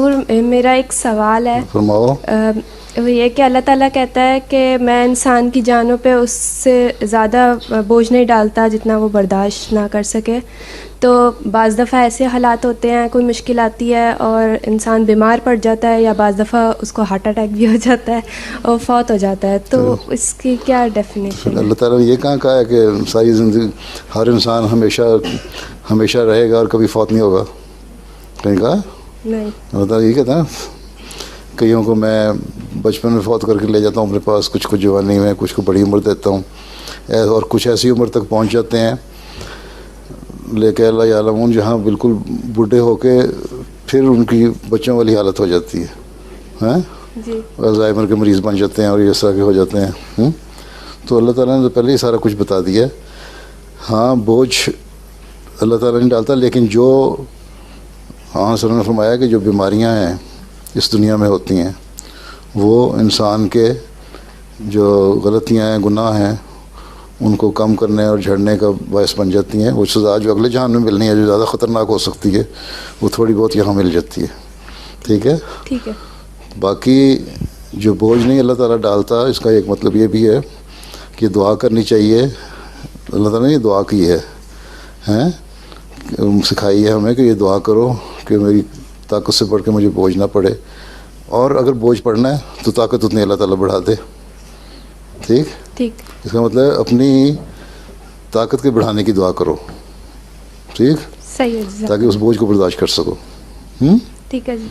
حضور میرا ایک سوال ہے. فرماؤ. وہ یہ کہ اللہ تعالیٰ کہتا ہے کہ میں انسان کی جانوں پہ اس سے زیادہ بوجھ نہیں ڈالتا جتنا وہ برداشت نہ کر سکے. تو بعض دفعہ ایسے حالات ہوتے ہیں, کوئی مشکل آتی ہے اور انسان بیمار پڑ جاتا ہے, یا بعض دفعہ اس کو ہارٹ اٹیک بھی ہو جاتا ہے اور فوت ہو جاتا ہے, تو اس کی کیا ڈیفینیشن ہے؟ اللہ تعالیٰ نے یہ کہا ہے کہ ساری زندگی ہر انسان ہمیشہ رہے گا اور کبھی فوت نہیں ہوگا؟ کہیں کہا نہیں. اللہ تعالیٰ یہ کہتا ہے کئیوں کو میں بچپن میں فوت کر کے لے جاتا ہوں اپنے پاس, کچھ کو جوانی میں, کچھ کو بڑی عمر دیتا ہوں, اور کچھ ایسی عمر تک پہنچ جاتے ہیں لے کے اللہ یعلمون, جہاں بالکل بوڑھے ہو کے پھر ان کی بچوں والی حالت ہو جاتی ہے, جی, الزائمر کے مریض بن جاتے ہیں اور اس طرح کے ہو جاتے ہیں. تو اللہ تعالیٰ نے تو پہلے ہی سارا کچھ بتا دیا. ہاں بوجھ اللہ تعالیٰ نہیں ڈالتا, لیکن جو ہاں سر نے فرمایا کہ جو بیماریاں ہیں اس دنیا میں ہوتی ہیں وہ انسان کے جو غلطیاں ہیں, گناہ ہیں, ان کو کم کرنے اور جھڑنے کا باعث بن جاتی ہیں. وہ سزا جو اگلے جہان میں ملنی ہے, جو زیادہ خطرناک ہو سکتی ہے, وہ تھوڑی بہت یہاں مل جاتی ہے. ٹھیک ہے, ٹھیک ہے. باقی جو بوجھ نہیں اللہ تعالیٰ ڈالتا, اس کا ایک مطلب یہ بھی ہے کہ دعا کرنی چاہیے. اللہ تعالیٰ نے یہ دعا کی ہے, سکھائی ہے ہمیں کہ یہ دعا کرو کہ میری طاقت سے بڑھ کے مجھے بوجھ نہ پڑے, اور اگر بوجھ پڑنا ہے تو طاقت اتنی اللہ تعالیٰ بڑھا دے. ٹھیک, اس کا مطلب اپنی طاقت کے بڑھانے کی دعا کرو. ٹھیک, صحیح ہے, تاکہ اس بوجھ کو برداشت کر سکو. ٹھیک ہے جی.